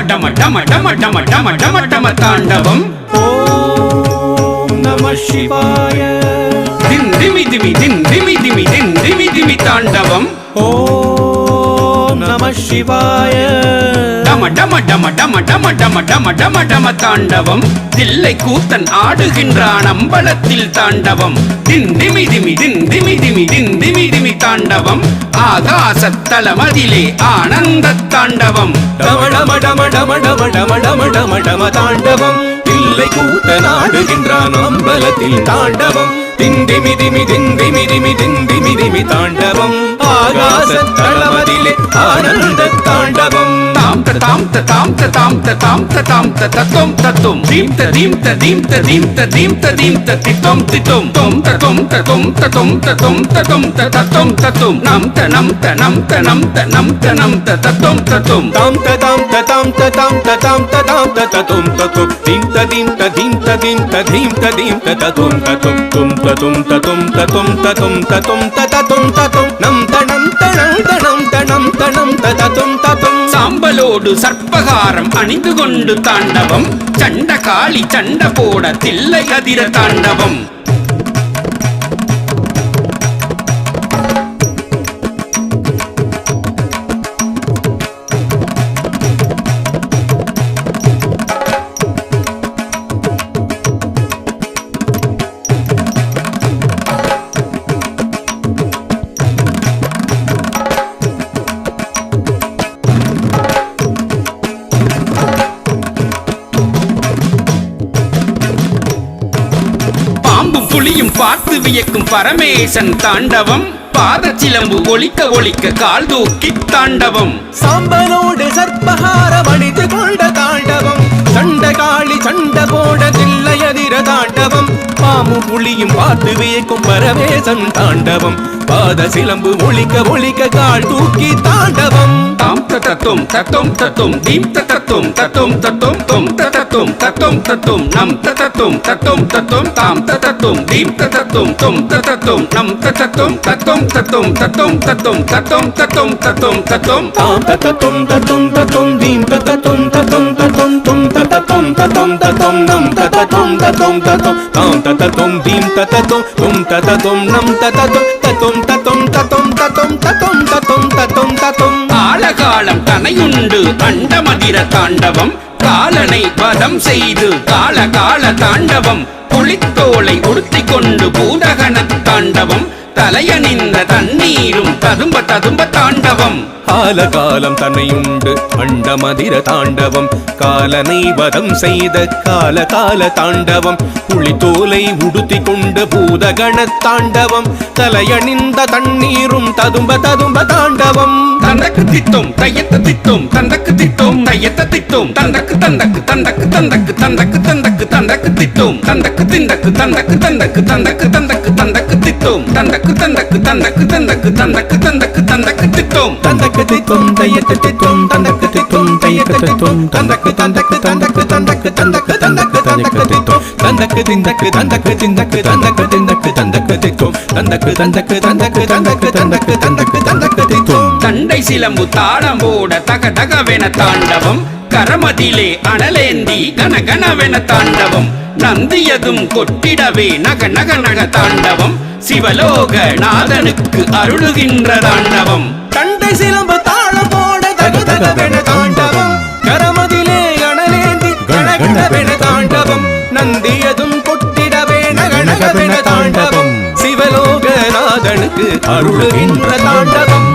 டம டம டம டம டம டம டம தாண்டவம். ஓம் நம சிவாய. தின் திமி திமி தின் திமி திமி தின் திமி திமி தாண்டவம். ஓம் நம சிவாய. டம டம டம டம டம டம டம டம டம தாண்டவம். தில்லை கூத்தன் ஆடுகின்றான் அம்பலத்தில் தாண்டவம். தின் திமி திமி தின் திமி திமி தின் திமி திமி தாண்டவம். ஆகாசத்தலமதிலே ஆனந்த தாண்டவம். டம டம டம டம டம டம டம டம டம தாண்டவம். தில்லை கூத்தன் ஆடுகின்றான் அம்பலத்தில் தாண்டவம். திந்திமி திமி திந்திமி திமி திந்திமி திமி தாண்டவம். ஆகாசத்தலமதிலே ஆனந்த தாண்டவம். தாம் தாம் தாம் தாம் தாம் தாம் தத்தும் தத்தும் தீம் தீம் தீம் தீம் தீம் தீம் தித்தும் தித்தும் தொம் தத்தும் தத்தும் தத்தும் தத்தும் தத்தும் தத்தும் தத்தும் நம் தனம் தனம் தனம் தனம் தனம் தத்தும் தத்தும் தாம் தாம் தாம் தாம் தாம் தாம் தத்தும் தத்தும் தீம் தீம் தீம் தீம் தீம் தீம் தத்தும் தத்தும் தும் தத்தும் தத்தும் தத்தும் தத்தும் தத்தும் தத்தும் தத்தும் நம் தனம் தனம் தனம் தனம் தனம் தத்தும் தத்தும். சாம்பலோடு சர்ப்பகாரம் அணிந்து கொண்டு தாண்டவம். சண்ட காளி சண்ட போட தில்லை அதிர தாண்டவம். புலியும் பார்த்து வியக்கும் பரமேசன் தாண்டவம். பாத சிலம்பு ஒலிக்க ஒலிக்க கால் தூக்கி தாண்டவம். சாம்பலோடு சர்ப்பகாரம் அணிந்து கொண்ட தாண்டவம். சண்ட காளி சண்ட போட தில்லை அதிர தாண்டவம். பாம்பு புலியும் பார்த்து வியக்கும் பரமேசன் தாண்டவம். பாத சிலம்பு ஒலிக்க ஒலிக்க கால் தூக்கி தாண்டவம். தாம் தத்தும் தத்தும் தத்தும் தீம் தத்தும் தத்தும் தத்தும் தொம் தத்தும் தத்தும் தத்தும் நம் தத்தும் தத்தும் தத்தும் தாம் தத்தும் தீம் தத்தும் தொம் தத்தும் நம் தத்தும் தத்தும் தத்தும் தத்தும் தத்தும் தத்தும் தத்தும் தத்தும் தத்தும் தாம் தத்தும் தத்தும் தத்தும் தீம் தத்தும் தத்தும் தத்தும் தொம் தத்தும் தத்தும் தத்தும் நம் தத்தும் தத்தும் தத்தும் தாம் தத்தும் தீம் தத்தும் தொம் தத்தும் நம் தத்தும் தத்தும் தத்தும் தத்தும் தத்தும் தத்தும் தத்தும் தத்தும் தத்தும். காலகாலம் தனையுண்டு அண்டமதிர தாண்டவம். காலனை வதம் செய்து கால கால தாண்டவம். புலித்தோலை உடுத்திக் கொண்டு பூதகன தாண்டவம். தலையணிந்த தண்ணீரும் ததும்ப ததும்ப தாண்டவம். காலகாலம் தன்னையுண்டு அண்டமதிர தாண்டவம். காலனை வதம் செய்த கால கால தாண்டவம். புலித்தோலை உடுத்தி கொண்டு பூதகண தாண்டவம். தலையணிந்த தண்ணீரும் ததும்ப ததும்ப தாண்டவம். தந்தக்கு தித்தும் தையத்த தித்தும் தந்தக்கு தித்தும் தையத்த தித்தும் தந்தக்கு தந்தக்கு தந்தக்கு தந்தக்கு தந்தக்கு தந்தக்கு தந்தக்கு தித்தும் தந்தக்கு திந்தக்கு தந்தக்கு தந்தக்கு தந்தக்கு தந்தக்கு தந்தக்கு தித்தும் தந்தக்கு தந்தக்கு தந்தக்கு தந்தக்கு தந்தக்கு தந்தக்கு தந்தக்கு தித்தும் தந்தக்கு தித்தும் தையத்த தித்தும் தந்தக்கு தித்தும் தையத்த தித்தும் தந்தக்கு தந்தக்கு தந்தக்கு தந்தக்கு தந்தக்கு தந்தக்கு தந்தக்கு தித்தும் தந்தக்கு திந்தக்கு தந்தக்கு திந்தக்கு தந்தக்கு திந்தக்கு தந்தக்கு தித்தும் தந்தக்கு தந்தக்கு தந்தக்கு தந்தக்கு தந்தக்கு தந்தக்கு தந்தக்கு தித்தும். தண்டை சிலம்பு தாளம் போட தக தகவென தாண்டவம். கரமதிலே அனலேந்தி கன கனவென தாண்டவம். நந்தியதும் கொட்டிடவே நக நக நக தாண்டவம். சிவலோக நாதனுக்கு அருளுகின்ற தாண்டவம். தண்டை சிலம்பு தாளம் போட தக தகவென தாண்டவம். கரமதிலே அனலேந்தி கன கனவென தாண்டவம். நந்தியதும் கொட்டிடவே நக நகவென தாண்டவம். சிவலோக நாதனுக்கு அருளுகின்ற தாண்டவம்.